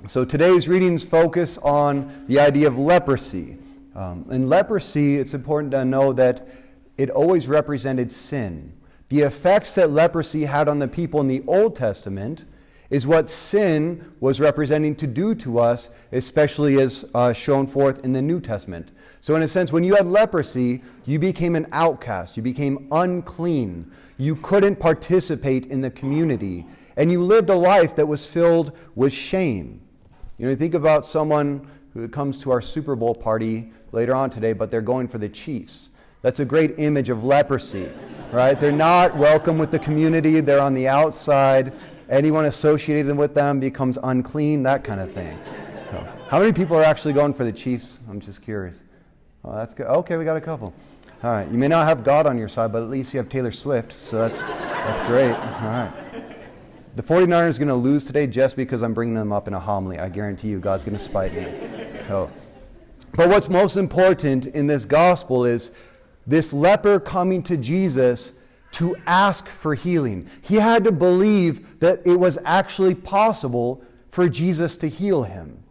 So today's readings focus on the idea of leprosy. In leprosy, it's important to know that it always represented sin. The effects that leprosy had on the people in the Old Testament is what sin was representing to do to us, especially as shown forth in the New Testament. So in a sense, when you had leprosy, you became an outcast. You became unclean. You couldn't participate in the community. And you lived a life that was filled with shame. You think about someone who comes to our Super Bowl party later on today, but they're going for the Chiefs. That's a great image of leprosy, right? They're not welcome with the community. They're on the outside. Anyone associated with them becomes unclean, that kind of thing. So, how many people are actually going for the Chiefs? I'm just curious. Oh, that's good. Okay, we got a couple. All right. You may not have God on your side, but at least you have Taylor Swift, so that's great. All right. The 49ers are going to lose today just because I'm bringing them up in a homily. I guarantee you God's going to spite me. So, but what's most important in this gospel is this leper coming to Jesus to ask for healing. He had to believe that it was actually possible for Jesus to heal him.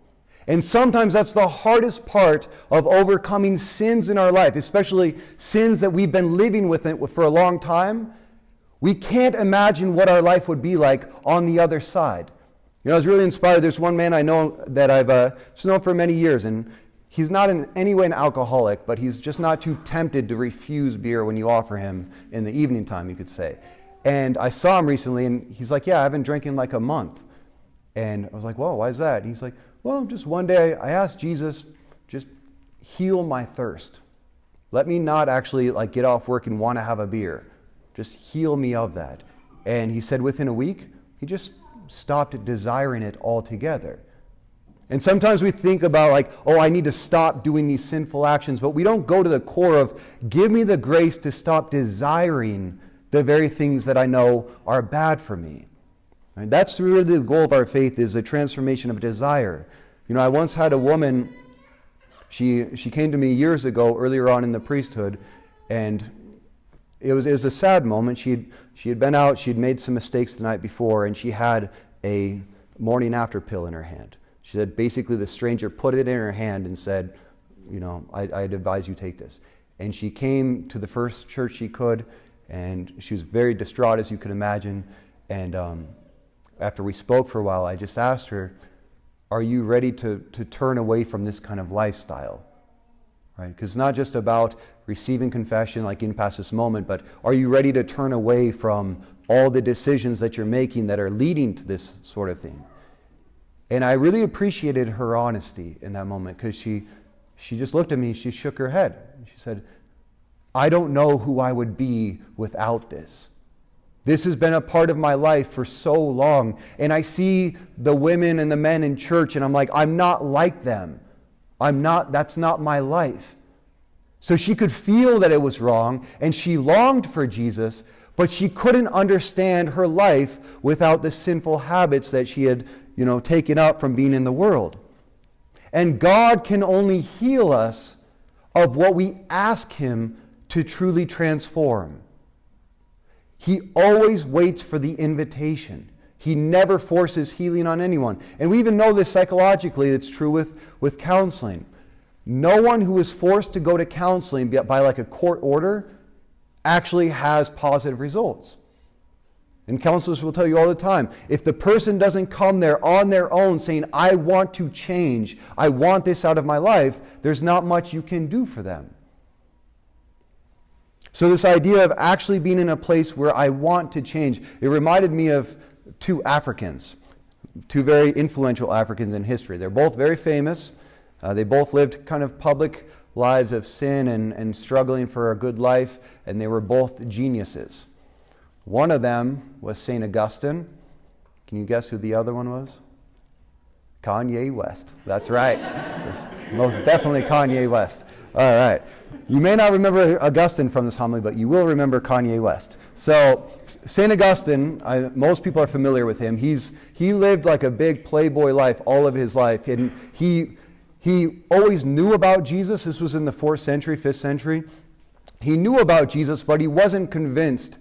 And sometimes that's the hardest part of overcoming sins in our life, especially sins that we've been living with it for a long time. We can't imagine what our life would be like on the other side. I was really inspired. There's one man I know that I've known for many years, and he's not in any way an alcoholic, but he's just not too tempted to refuse beer when you offer him in the evening time, you could say. And I saw him recently, and he's like, yeah, I haven't drank in like a month. And I was like, whoa, why is that? And he's like, well, just one day I asked Jesus, just heal my thirst. Let me not actually get off work and want to have a beer. Just heal me of that. And he said within a week, he just stopped desiring it altogether. And sometimes we think about I need to stop doing these sinful actions, but we don't go to the core of, give me the grace to stop desiring the very things that I know are bad for me. And that's really the goal of our faith, is a transformation of desire. I once had a woman, she came to me years ago, earlier on in the priesthood, and it was a sad moment. She had been out, she had made some mistakes the night before, and she had a morning after pill in her hand. She said basically the stranger put it in her hand and said, I'd advise you take this. And she came to the first church she could, and she was very distraught, as you could imagine. And after we spoke for a while, I just asked her, are you ready to turn away from this kind of lifestyle? Right? Because it's not just about receiving confession like in past this moment, but are you ready to turn away from all the decisions that you're making that are leading to this sort of thing? And I really appreciated her honesty in that moment, because she just looked at me, she shook her head. She said, I don't know who I would be without this. This has been a part of my life for so long, and I see the women and the men in church, and I'm like, I'm not like them. That's not my life. So she could feel that it was wrong, and she longed for Jesus, but she couldn't understand her life without the sinful habits that she had, taken up from being in the world. And God can only heal us of what we ask Him to truly transform. He always waits for the invitation. He never forces healing on anyone. And we even know this psychologically. It's true with counseling. No one who is forced to go to counseling by a court order actually has positive results. And counselors will tell you all the time, if the person doesn't come there on their own saying, I want to change, I want this out of my life, there's not much you can do for them. So this idea of actually being in a place where I want to change, it reminded me of two Africans, two very influential Africans in history. They're both very famous. They both lived kind of public lives of sin and struggling for a good life, and they were both geniuses. One of them was St. Augustine. Can you guess who the other one was? Kanye West. That's right. Most definitely Kanye West. All right. You may not remember Augustine from this homily, but you will remember Kanye West. So St. Augustine, most people are familiar with him. He lived like a big playboy life all of his life. And he always knew about Jesus. This was in the 4th century, 5th century. He knew about Jesus, but he wasn't convinced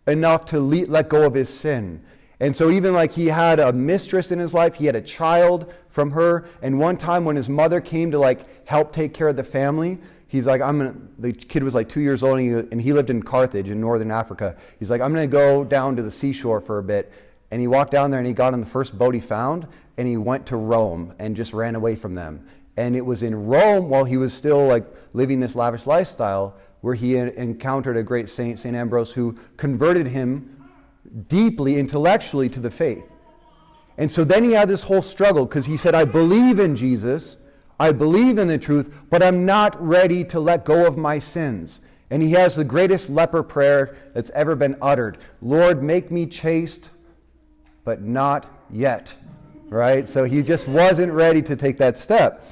enough to let go of his sin. And so even like he had a mistress in his life, he had a child from her. And one time when his mother came to like help take care of the family, he's like, the kid was like 2 years old and he lived in Carthage in northern Africa. He's like, I'm going to go down to the seashore for a bit. And he walked down there and he got on the first boat he found and he went to Rome and just ran away from them. And it was in Rome, while he was still like living this lavish lifestyle, where he encountered a great saint, St. Ambrose, who converted him deeply, intellectually to the faith. And so then he had this whole struggle because he said, I believe in Jesus, I believe in the truth, but I'm not ready to let go of my sins. And he has the greatest leper prayer that's ever been uttered. Lord, make me chaste, but not yet. Right? So he just wasn't ready to take that step.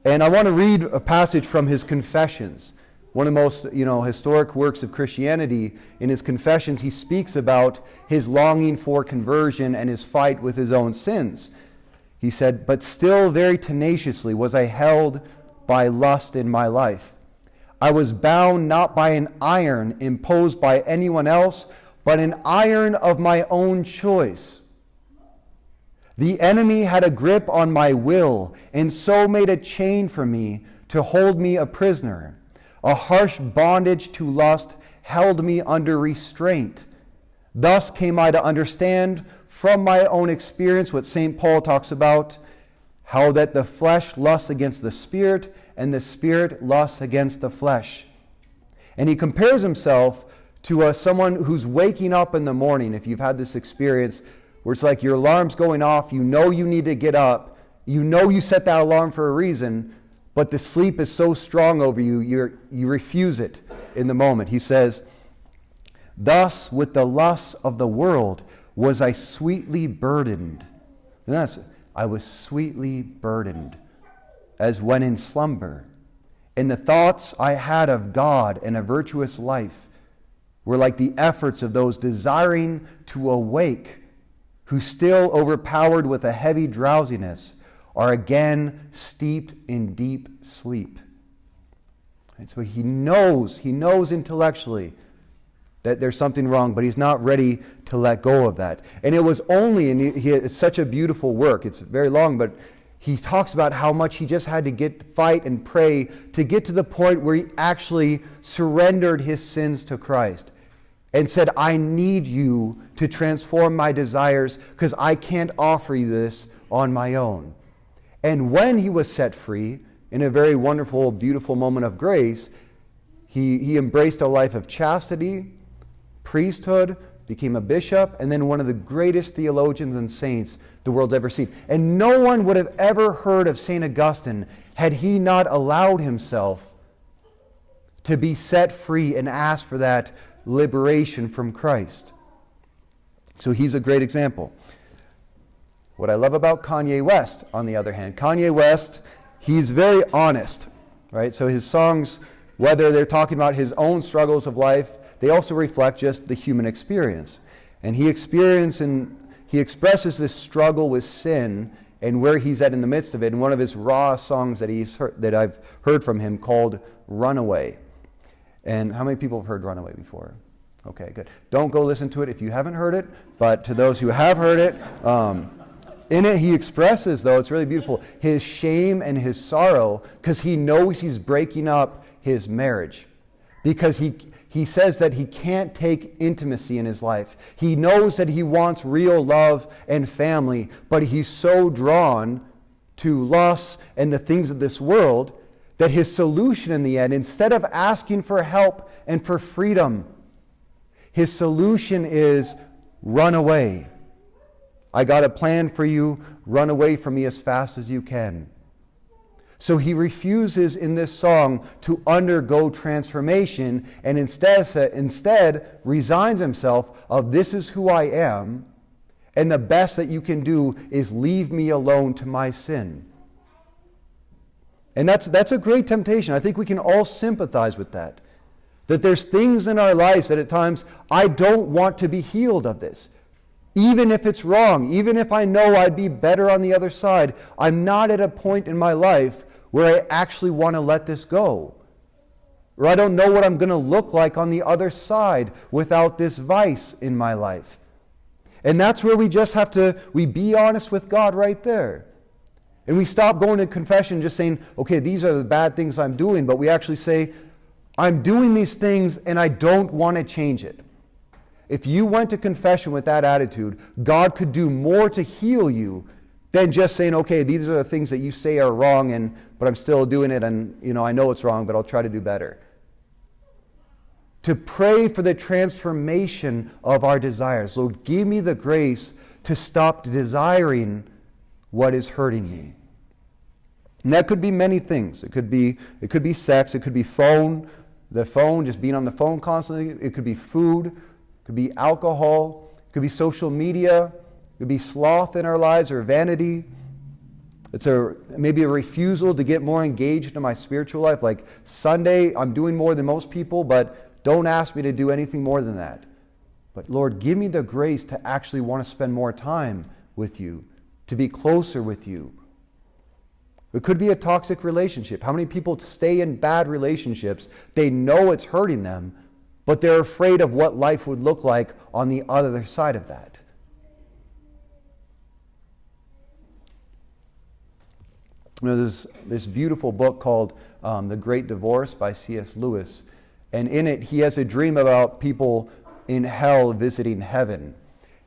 And I want to read a passage from his Confessions. One of the most, historic works of Christianity. In his Confessions, he speaks about his longing for conversion and his fight with his own sins. He said, but still very tenaciously was I held by lust in my life. I was bound not by an iron imposed by anyone else, but an iron of my own choice. The enemy had a grip on my will, and so made a chain for me to hold me a prisoner. A harsh bondage to lust held me under restraint. Thus came I to understand from my own experience what St. Paul talks about, how that the flesh lusts against the spirit, and the spirit lusts against the flesh. And he compares himself to someone who's waking up in the morning, if you've had this experience, where it's like your alarm's going off, you know you need to get up, you know you set that alarm for a reason, but the sleep is so strong over you, you refuse it in the moment. He says, thus with the lusts of the world was I sweetly burdened. And I was sweetly burdened, as when in slumber. And the thoughts I had of God and a virtuous life were like the efforts of those desiring to awake, who still overpowered with a heavy drowsiness are again steeped in deep sleep. And so he knows intellectually that there's something wrong, but he's not ready to let go of that. And it was only, and it's such a beautiful work, it's very long, but he talks about how much he just had to fight and pray to get to the point where he actually surrendered his sins to Christ and said, I need you to transform my desires because I can't offer you this on my own. And when he was set free, in a very wonderful, beautiful moment of grace, he embraced a life of chastity, priesthood, became a bishop, and then one of the greatest theologians and saints the world's ever seen. And no one would have ever heard of St. Augustine had he not allowed himself to be set free and ask for that liberation from Christ. So he's a great example. What I love about Kanye West, on the other hand, Kanye West, he's very honest, right? So his songs, whether they're talking about his own struggles of life, they also reflect just the human experience. And he expresses this struggle with sin and where he's at in the midst of it in one of his raw songs that I've heard from him called Runaway. And how many people have heard Runaway before? Okay, good. Don't go listen to it if you haven't heard it, but to those who have heard it, in it he expresses, though, it's really beautiful, his shame and his sorrow because he knows he's breaking up his marriage. Because he says that he can't take intimacy in his life. He knows that he wants real love and family, but he's so drawn to lust and the things of this world that his solution in the end, instead of asking for help and for freedom, his solution is run away. I got a plan for you. Run away from me as fast as you can. So he refuses in this song to undergo transformation and instead resigns himself of this is who I am, and the best that you can do is leave me alone to my sin. And that's a great temptation. I think we can all sympathize with that. That there's things in our lives that at times I don't want to be healed of this. Even if it's wrong, even if I know I'd be better on the other side, I'm not at a point in my life where I actually want to let this go. Or I don't know what I'm going to look like on the other side without this vice in my life. And that's where we just have to, we be honest with God right there. And we stop going to confession just saying, okay, these are the bad things I'm doing, but we actually say, I'm doing these things and I don't want to change it. If you went to confession with that attitude, God could do more to heal you than just saying, okay, these are the things that you say are wrong, but I'm still doing it, and I know it's wrong, but I'll try to do better. To pray for the transformation of our desires. Lord, give me the grace to stop desiring what is hurting me. And that could be many things. It could be sex, it could be the phone, just being on the phone constantly. It could be food, it could be alcohol, it could be social media, it could be sloth in our lives or vanity. It's maybe a refusal to get more engaged in my spiritual life. Like Sunday, I'm doing more than most people, but don't ask me to do anything more than that. But Lord, give me the grace to actually want to spend more time with you, to be closer with you. It could be a toxic relationship. How many people stay in bad relationships? They know it's hurting them, but they're afraid of what life would look like on the other side of that. There's this beautiful book called The Great Divorce by C.S. Lewis. And in it, he has a dream about people in hell visiting heaven.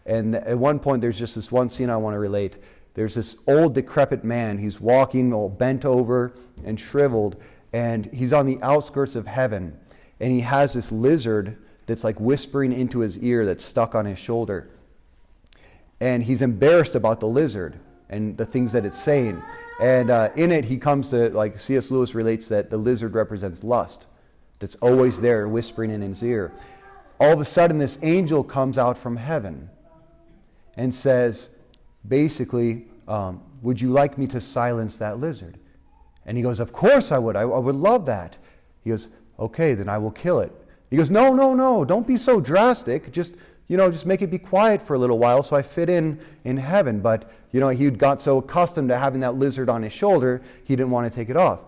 And at one point, there's just this one scene I want to relate. There's this old, decrepit man. He's walking all bent over and shriveled. And he's on the outskirts of heaven. And he has this lizard that's like whispering into his ear that's stuck on his shoulder. And he's embarrassed about the lizard and the things that it's saying. And in it, he comes to, like C.S. Lewis relates, that the lizard represents lust. That's always there, whispering in his ear. All of a sudden, this angel comes out from heaven and says, basically, would you like me to silence that lizard? And he goes, of course I would. I would love that. He goes, okay, then I will kill it. He goes, no, don't be so drastic. Just make it be quiet for a little while so I fit in heaven. But, he got so accustomed to having that lizard on his shoulder, he didn't want to take it off.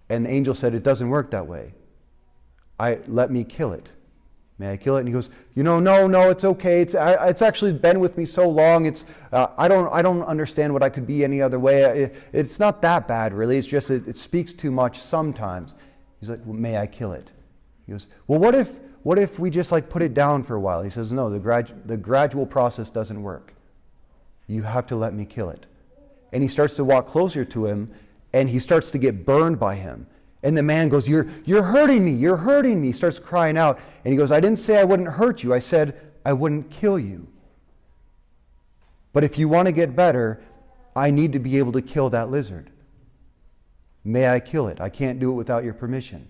And the angel said, it doesn't work that way. Let me kill it. May I kill it? And he goes, no, it's okay. It's actually been with me so long. I don't understand what I could be any other way. It's not that bad, really. It's just it speaks too much sometimes. He's like, well, may I kill it? He goes, well, what if we just put it down for a while? He says, no, the gradual process doesn't work. You have to let me kill it. And he starts to walk closer to him, and he starts to get burned by him. And the man goes, you're hurting me, you're hurting me. He starts crying out. And he goes, I didn't say I wouldn't hurt you. I said I wouldn't kill you. But if you want to get better, I need to be able to kill that lizard. May I kill it? I can't do it without your permission.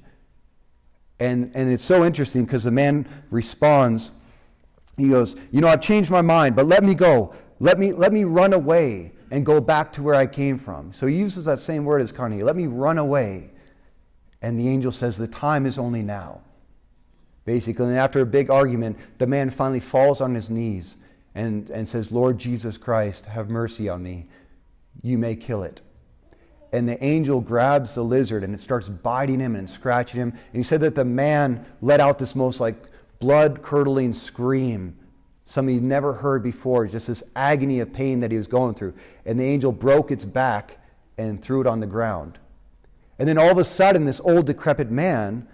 And it's so interesting because the man responds, he goes, I've changed my mind, but let me go. Let me run away and go back to where I came from. So he uses that same word as Carnegie. Let me run away. And the angel says, the time is only now. Basically, and after a big argument, the man finally falls on his knees and says, Lord Jesus Christ, have mercy on me. You may kill it. And the angel grabs the lizard and it starts biting him and scratching him. And he said that the man let out this most blood-curdling scream, something he'd never heard before, just this agony of pain that he was going through. And the angel broke its back and threw it on the ground. And then all of a sudden, this old decrepit man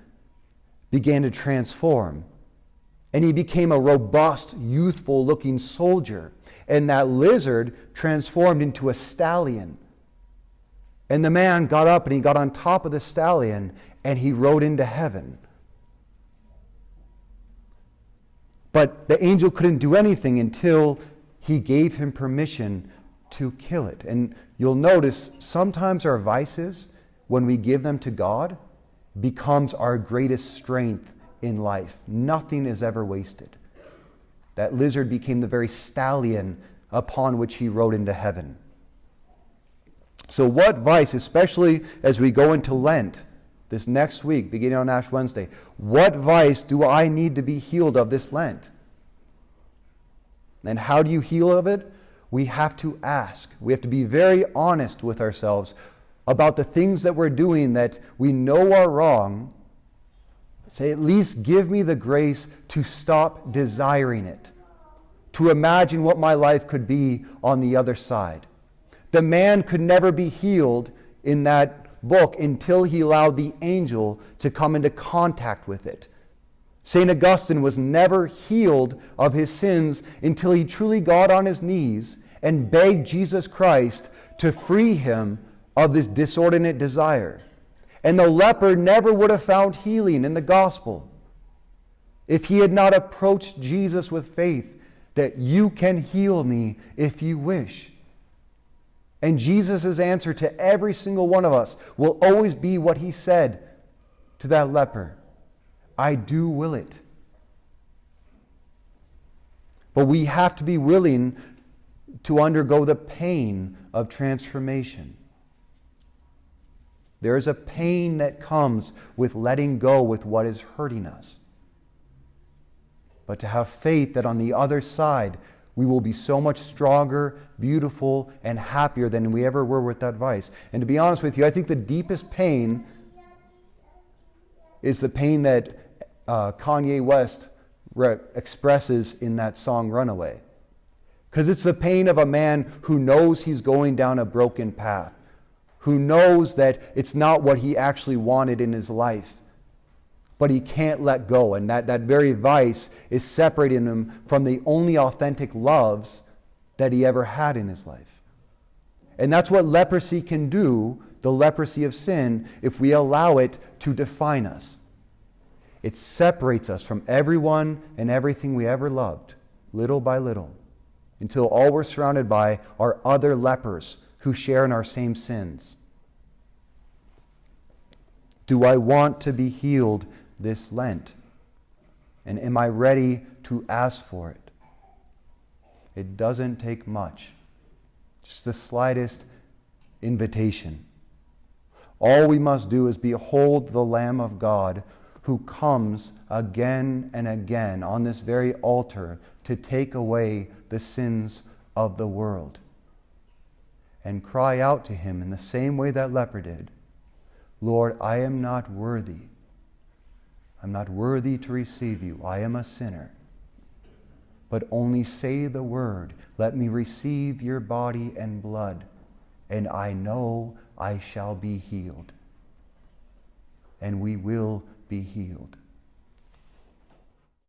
began to transform. And he became a robust, youthful-looking soldier. And that lizard transformed into a stallion. And the man got up and he got on top of the stallion and he rode into heaven. But the angel couldn't do anything until he gave him permission to kill it. And you'll notice sometimes our vices, when we give them to God, becomes our greatest strength in life. Nothing is ever wasted. That lizard became the very stallion upon which he rode into heaven. So what vice, especially as we go into Lent, this next week, beginning on Ash Wednesday, what vice do I need to be healed of this Lent? And how do you heal of it? We have to ask. We have to be very honest with ourselves about the things that we're doing that we know are wrong. Say, at least give me the grace to stop desiring it. to imagine what my life could be on the other side. The man could never be healed in that book until he allowed the angel to come into contact with it. St. Augustine was never healed of his sins until he truly got on his knees and begged Jesus Christ to free him of this disordinate desire. And the leper never would have found healing in the gospel if he had not approached Jesus with faith that you can heal me if you wish. And Jesus' answer to every single one of us will always be what he said to that leper: I do will it. But we have to be willing to undergo the pain of transformation. There is a pain that comes with letting go with what is hurting us. But to have faith that on the other side, we will be so much stronger, beautiful, and happier than we ever were with that vice. And to be honest with you, I think the deepest pain is the pain that Kanye West expresses in that song Runaway. Because it's the pain of a man who knows he's going down a broken path, who knows that it's not what he actually wanted in his life, but he can't let go. And that very vice is separating him from the only authentic loves that he ever had in his life. And that's what leprosy can do, the leprosy of sin, if we allow it to define us. It separates us from everyone and everything we ever loved, little by little, until all we're surrounded by are other lepers who share in our same sins. Do I want to be healed this Lent? And am I ready to ask for it? It doesn't take much, just the slightest invitation. All we must do is behold the Lamb of God who comes again and again on this very altar to take away the sins of the world. And cry out to him in the same way that leper did: Lord, I am not worthy. I'm not worthy to receive you. I am a sinner. But only say the word. Let me receive your body and blood, and I know I shall be healed. And we will be healed.